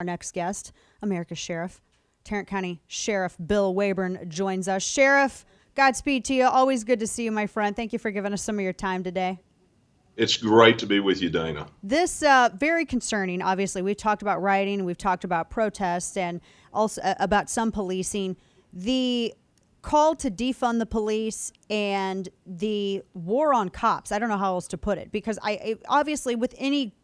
Our next guest, America's Sheriff, Tarrant County Sheriff Bill Waybourn joins us. Sheriff, Godspeed to you. Always good to see you, my friend. Thank you for giving us some of your time today. It's great to be with you, Dana. This very concerning. Obviously, we've talked about rioting, we've talked about protests, and also about some policing. The call to defund the police and the war on cops. I don't know how else to put it, because obviously with any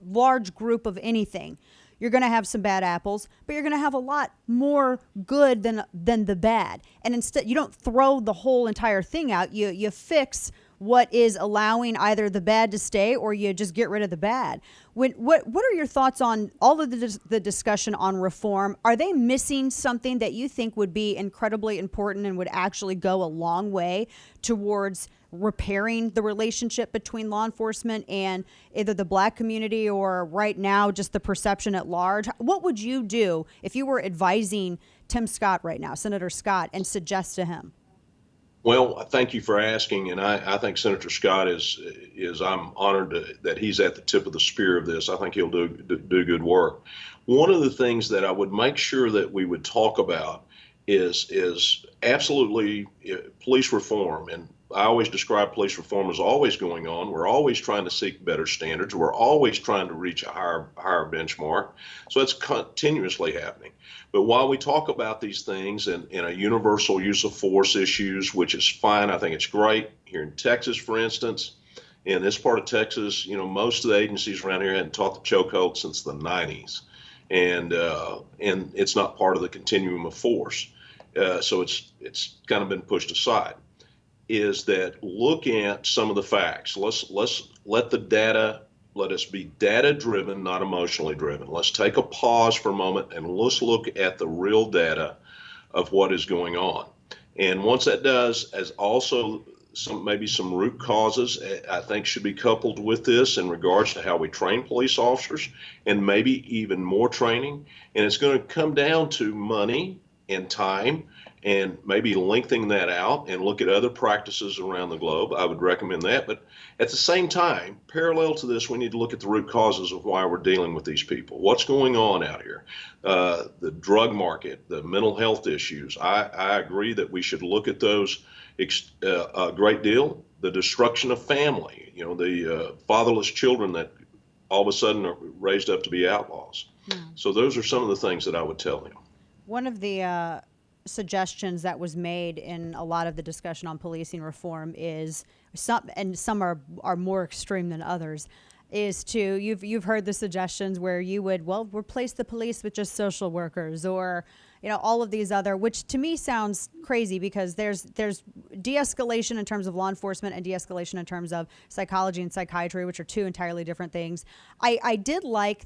large group of anything, you're going to have some bad apples, but you're going to have a lot more good than the bad. And instead, you don't throw the whole entire thing out. You fix what is allowing either the bad to stay, or you just get rid of the bad. What are your thoughts on all of the discussion on reform? Are they missing something that you think would be incredibly important and would actually go a long way towards repairing the relationship between law enforcement and either the black community or right now just the perception at large? What would you do if you were advising Tim Scott right now, Senator Scott, and suggest to him? Well, thank you for asking, and I think Senator Scott is I'm honored that he's at the tip of the spear of this. I think he'll do good work. One of the things that I would make sure that we would talk about is absolutely police reform. And I always describe police reform as always going on. We're always trying to seek better standards. We're always trying to reach a higher benchmark. So it's continuously happening. But while we talk about these things and a universal use of force issues, which is fine, I think it's great. Here in Texas, for instance, in this part of Texas, most of the agencies around here hadn't taught the chokehold since the 90s. And it's not part of the continuum of force. So it's kind of been pushed aside. Is that look at some of the facts. Let's let the data, let us be data driven, not emotionally driven. Let's take a pause for a moment and let's look at the real data of what is going on. And once that does, as also maybe some root causes, I think should be coupled with this in regards to how we train police officers, and maybe even more training. And it's going to come down to money and time, and maybe lengthening that out and look at other practices around the globe. I would recommend that. But at the same time, parallel to this, we need to look at the root causes of why we're dealing with these people. What's going on out here? The drug market, the mental health issues. I agree that we should look at those a great deal. The destruction of family, the fatherless children that all of a sudden are raised up to be outlaws. So those are some of the things that I would tell them. One of the suggestions that was made in a lot of the discussion on policing reform is some are more extreme than others, is to you've heard the suggestions where you would replace the police with just social workers, or all of these other, which to me sounds crazy, because there's de-escalation in terms of law enforcement and de-escalation in terms of psychology and psychiatry, which are two entirely different things. I did like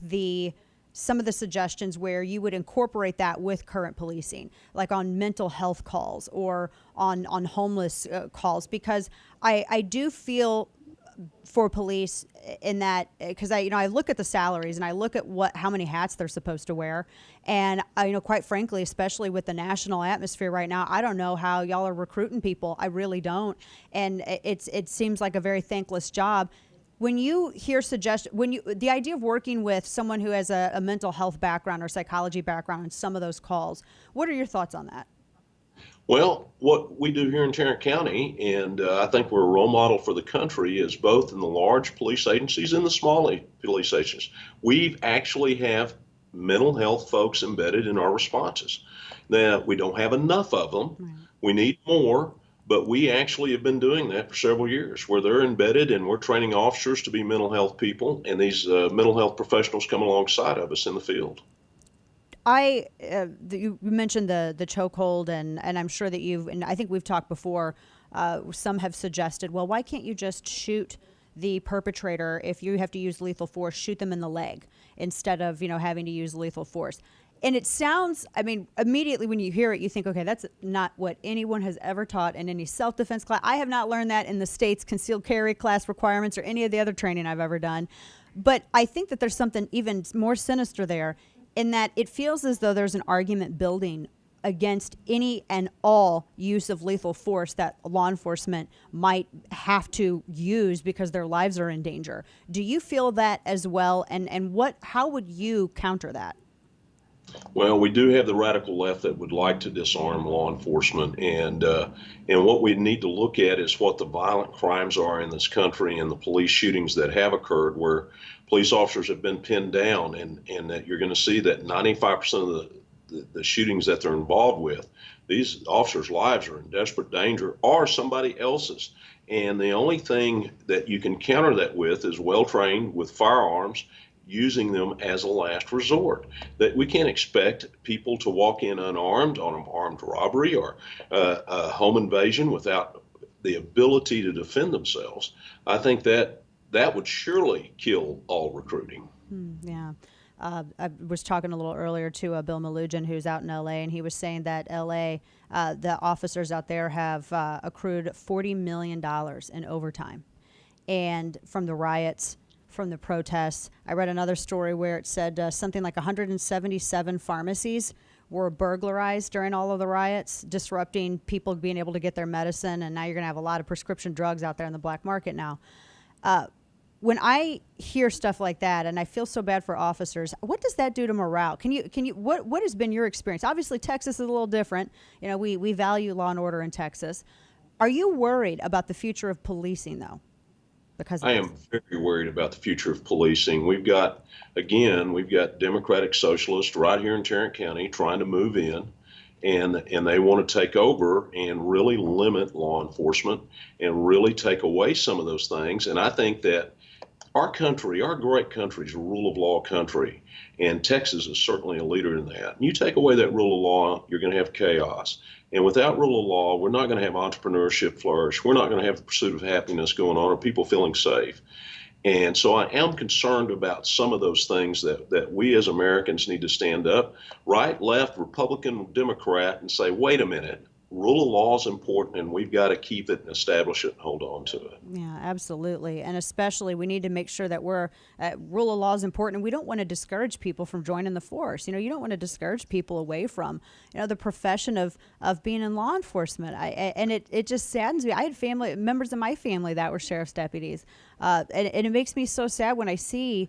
some of the suggestions where you would incorporate that with current policing, like on mental health calls or on homeless calls, because I do feel for police in that, because I look at the salaries and I look at how many hats they're supposed to wear, and quite frankly, especially with the national atmosphere right now, I don't know how y'all are recruiting people. I really don't, and it seems like a very thankless job. When you hear the idea of working with someone who has a mental health background or psychology background in some of those calls, what are your thoughts on that? Well, what we do here in Tarrant County, and I think we're a role model for the country, is both in the large police agencies and the small police agencies. We actually have mental health folks embedded in our responses. Now, we don't have enough of them. Right. We need more. But we actually have been doing that for several years, where they're embedded and we're training officers to be mental health people, and these mental health professionals come alongside of us in the field. You mentioned the chokehold, and I'm sure that and I think we've talked before, some have suggested, well, why can't you just shoot the perpetrator? If you have to use lethal force, shoot them in the leg instead of, having to use lethal force. And it sounds, immediately when you hear it, you think, okay, that's not what anyone has ever taught in any self-defense class. I have not learned that in the state's concealed carry class requirements or any of the other training I've ever done. But I think that there's something even more sinister there, in that it feels as though there's an argument building against any and all use of lethal force that law enforcement might have to use because their lives are in danger. Do you feel that as well? And how would you counter that? Well, we do have the radical left that would like to disarm law enforcement, and what we need to look at is what the violent crimes are in this country and the police shootings that have occurred, where police officers have been pinned down, and that you're going to see that 95% of the shootings that they're involved with, these officers' lives are in desperate danger, or somebody else's. And the only thing that you can counter that with is well trained with firearms, using them as a last resort. That we can't expect people to walk in unarmed on an armed robbery or a home invasion without the ability to defend themselves. I think that that would surely kill all recruiting. Yeah. I was talking a little earlier to Bill Malugin, who's out in L.A., and he was saying that L.A., the officers out there have accrued $40 million in overtime. And from the riots, from the protests, I read another story where it said something like 177 pharmacies were burglarized during all of the riots, disrupting people being able to get their medicine. And now you're going to have a lot of prescription drugs out there in the black market now. When I hear stuff like that, and I feel so bad for officers, what does that do to morale? What has been your experience? Obviously, Texas is a little different. You know, we value law and order in Texas. Are you worried about the future of policing, though? Because of I this? am very worried about the future of policing. We've got Democratic Socialists right here in Tarrant County trying to move in, and they want to take over and really limit law enforcement and really take away some of those things. And I think that our country, our great country, is a rule of law country, and Texas is certainly a leader in that. And you take away that rule of law, you're going to have chaos. And without rule of law, we're not going to have entrepreneurship flourish. We're not going to have the pursuit of happiness going on or people feeling safe. And so I am concerned about some of those things that we as Americans need to stand up, right, left, Republican, Democrat, and say, wait a minute, rule of law is important, and we've got to keep it and establish it and hold on to it. Yeah, absolutely. And especially we need to make sure that rule of law is important. And we don't want to discourage people from joining the force. You know, you don't want to discourage people away from, the profession of being in law enforcement. And it just saddens me. I had members of my family that were sheriff's deputies. And it makes me so sad when I see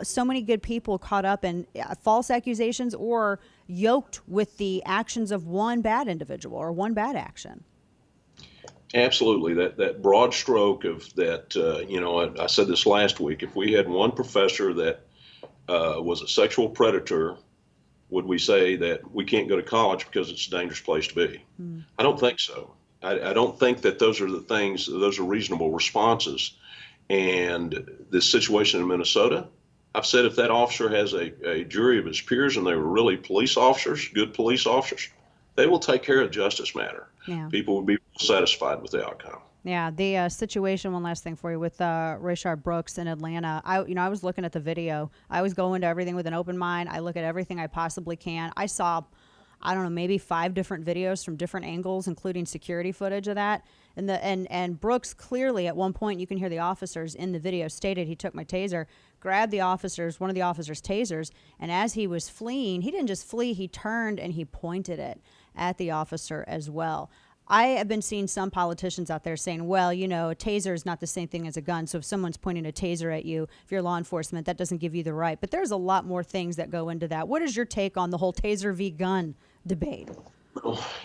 so many good people caught up in false accusations or yoked with the actions of one bad individual or one bad action. Absolutely. That broad stroke of that, I said this last week, if we had one professor that was a sexual predator, would we say that we can't go to college because it's a dangerous place to be? I don't think so. I don't think that those are reasonable responses. And this situation in Minnesota, I've said if that officer has a jury of his peers and they were really police officers, good police officers, they will take care of the justice matter. Yeah. People would be satisfied with the outcome. Yeah, the situation. One last thing for you with Rayshard Brooks in Atlanta. I was looking at the video. I was going to everything with an open mind. I look at everything I possibly can. I saw, I don't know, maybe 5 different videos from different angles, including security footage of that. And Brooks clearly at one point, you can hear the officers in the video stated he took my taser, grabbed one of the officers' tasers, and as he was fleeing, he didn't just flee, he turned and he pointed it at the officer as well. I have been seeing some politicians out there saying, well, a taser is not the same thing as a gun. So if someone's pointing a taser at you, if you're law enforcement, that doesn't give you the right. But there's a lot more things that go into that. What is your take on the whole taser v. gun debate?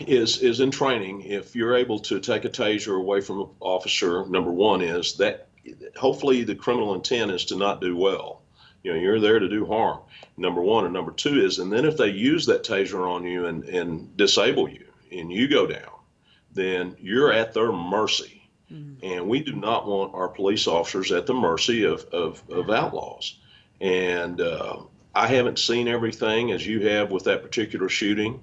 Is in training, if you're able to take a taser away from an officer, number one is that hopefully the criminal intent is to not do well. You're there to do harm, number one. And number two is, and then if they use that taser on you and disable you and you go down, then you're at their mercy. And we do not want our police officers at the mercy of outlaws. And I haven't seen everything as you have with that particular shooting.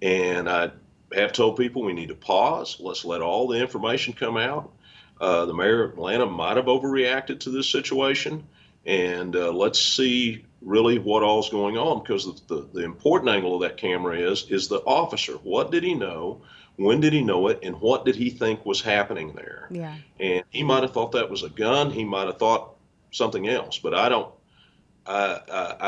And I have told people we need to pause. Let's let all the information come out. The mayor of Atlanta might have overreacted to this situation. And let's see really what all's going on, because the important angle of that camera is the officer. What did he know? When did he know it? And what did he think was happening there? Yeah. And he might have thought that was a gun. He might have thought something else. But I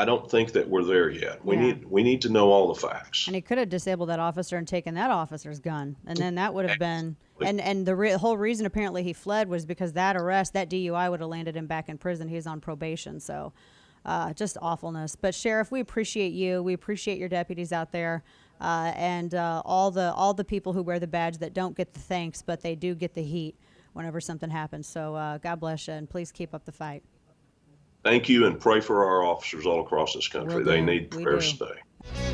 don't think that we're there yet. We need to know all the facts. And he could have disabled that officer and taken that officer's gun, and then that would have been. And the whole reason apparently he fled was because that DUI would have landed him back in prison. He was on probation, so. Just awfulness. But Sheriff, we appreciate you. We appreciate your deputies out there, and all the people who wear the badge that don't get the thanks, but they do get the heat whenever something happens. So God bless you, and please keep up the fight. Thank you, and pray for our officers all across this country. Will They do. need We prayers do. today.